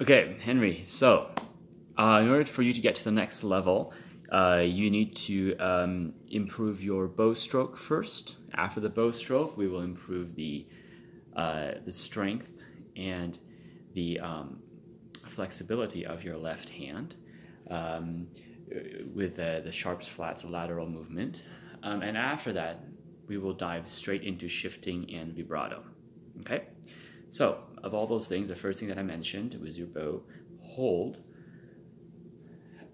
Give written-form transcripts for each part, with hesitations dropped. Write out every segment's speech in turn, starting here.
Okay, Henry, so in order for you to get to the next level, you need to improve your bow stroke first. After the bow stroke, we will improve the strength and the flexibility of your left hand with the sharps, flats, lateral movement. And after that, we will dive straight into shifting and vibrato. Okay? So, of all those things, the first thing that I mentioned was your bow hold.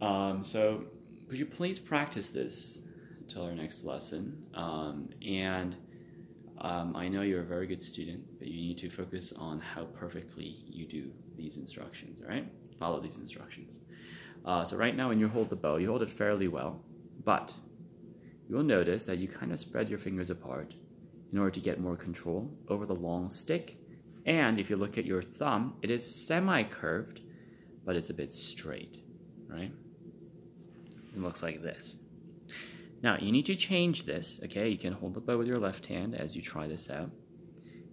So, could you please practice this until our next lesson? I know you're a very good student, but you need to focus on how perfectly you do these instructions, all right? Follow these instructions. So right now when you hold the bow, you hold it fairly well, but you will notice that you kind of spread your fingers apart in order to get more control over the long stick. And if you look at your thumb, it is semi-curved, but it's a bit straight, right? It looks like this. Now, you need to change this, okay? You can hold the bow with your left hand as you try this out.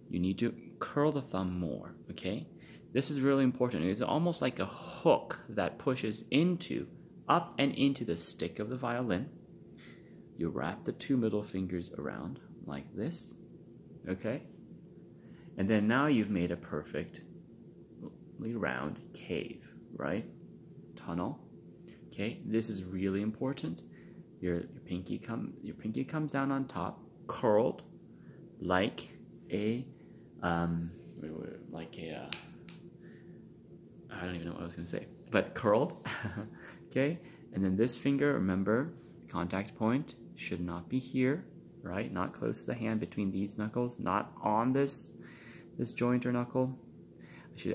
You need to curl the thumb more, okay? This is really important. It's almost like a hook that pushes up and into the stick of the violin. You wrap the two middle fingers around like this, okay? And then now you've made a perfectly round cave, right? Tunnel, okay? This is really important. Your pinky comes down on top, curled like a I don't even know what I was going to say, but curled, okay? And then this finger, remember, contact point should not be here, right? Not close to the hand between these knuckles, not on this joint or knuckle.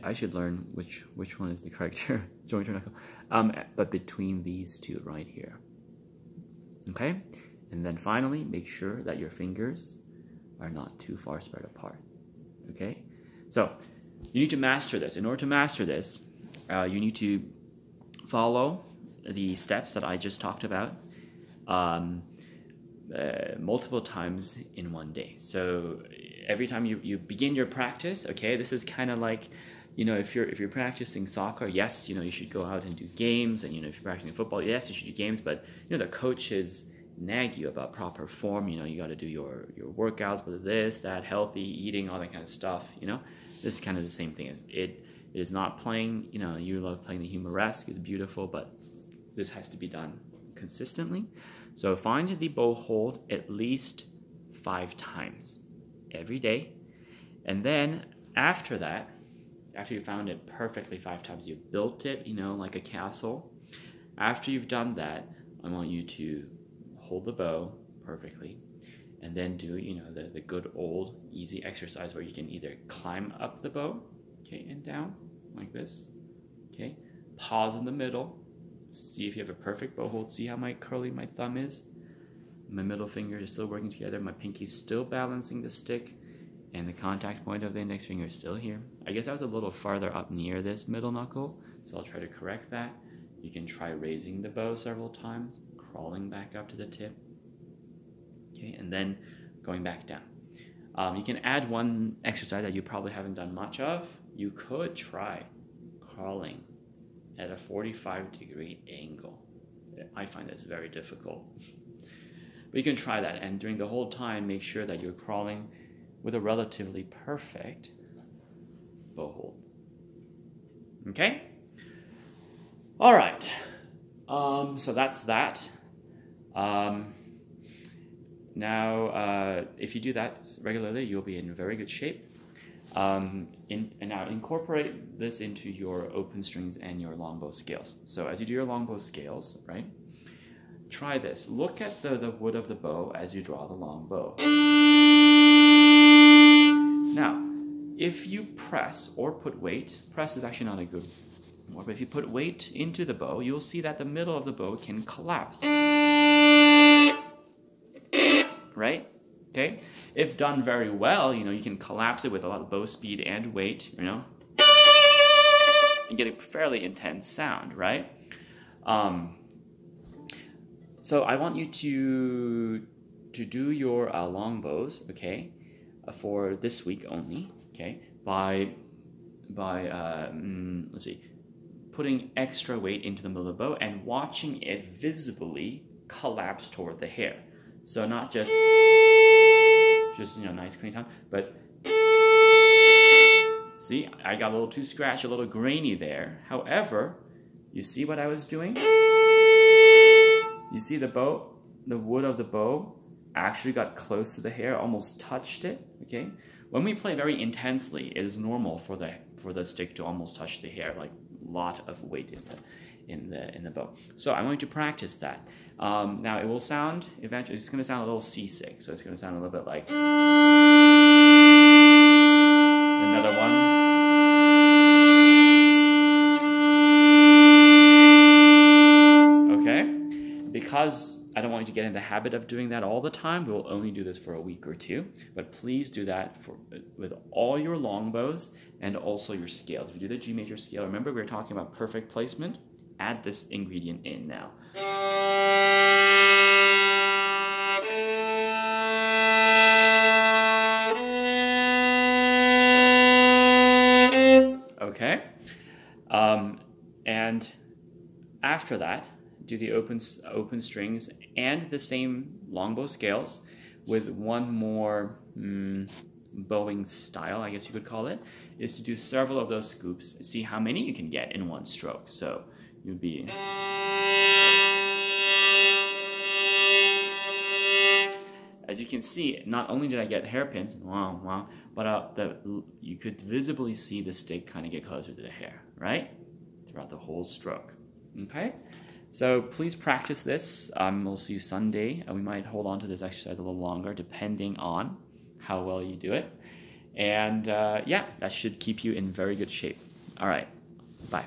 I should learn which one is the correct joint or knuckle, but between these two right here. Okay, and then finally, make sure that your fingers are not too far spread apart. Okay, so you need to master this. In order to master this, you need to follow the steps that I just talked about multiple times in one day. So every time you begin your practice, okay, this is kind of like, you know, if you're practicing soccer, yes, you know, you should go out and do games, and you know, if you're practicing football, yes, you should do games, but you know, the coaches nag you about proper form. You know, you got to do your workouts, but this, that, healthy eating, all that kind of stuff. You know, this is kind of the same thing. As it is not playing. You know, you love playing the humoresque, it's beautiful, but this has to be done consistently. So find the bow hold at least 5 times every day, and then after that, after you found it perfectly 5 times, you built it, you know, like a castle. After you've done that, I want you to hold the bow perfectly, and then do, you know, the good old easy exercise where you can either climb up the bow, okay, and down like this, okay. Pause in the middle, see if you have a perfect bow hold. See how curly my thumb is. My middle finger is still working together. My pinky's still balancing the stick, and the contact point of the index finger is still here. I guess I was a little farther up near this middle knuckle, so I'll try to correct that. You can try raising the bow several times, crawling back up to the tip, okay, and then going back down. You can add one exercise that you probably haven't done much of. You could try crawling at a 45-degree angle. I find this very difficult. But you can try that, and during the whole time, make sure that you're crawling with a relatively perfect bow hold. Okay? All right. So that's that. Now, if you do that regularly, you'll be in very good shape. And now incorporate this into your open strings and your longbow scales. So as you do your longbow scales, right? Try this. Look at the wood of the bow as you draw the long bow. Now, if you press or put weight, press is actually not a good word, but if you put weight into the bow, you'll see that the middle of the bow can collapse. Right? Okay? If done very well, you know, you can collapse it with a lot of bow speed and weight, you know, and get a fairly intense sound, right? So I want you to do your long bows, okay, for this week only, okay, by let's see, putting extra weight into the middle of the bow and watching it visibly collapse toward the hair. So not just nice clean time, but see, I got a little too scratchy, a little grainy there. However, you see what I was doing? You see the bow, the wood of the bow actually got close to the hair, almost touched it, okay? When we play very intensely, it is normal for the stick to almost touch the hair, like a lot of weight in the bow. So I'm going to practice that. Now it will sound, eventually, it's going to sound a little seasick, so it's going to sound a little bit like another one. Okay? Because I don't want you to get in the habit of doing that all the time, we will only do this for a week or two. But please do that with all your long bows and also your scales. If you do the G major scale, remember we were talking about perfect placement? Add this ingredient in now. Okay? And after that, do the open strings and the same longbow scales with one more bowing style, I guess you could call it, is to do several of those scoops, see how many you can get in one stroke. So you'd be... As you can see, not only did I get hairpins, but you could visibly see the stick kind of get closer to the hair, right? Throughout the whole stroke, okay? So please practice this. We'll see you Sunday. We might hold on to this exercise a little longer depending on how well you do it. And yeah, that should keep you in very good shape. All right, bye.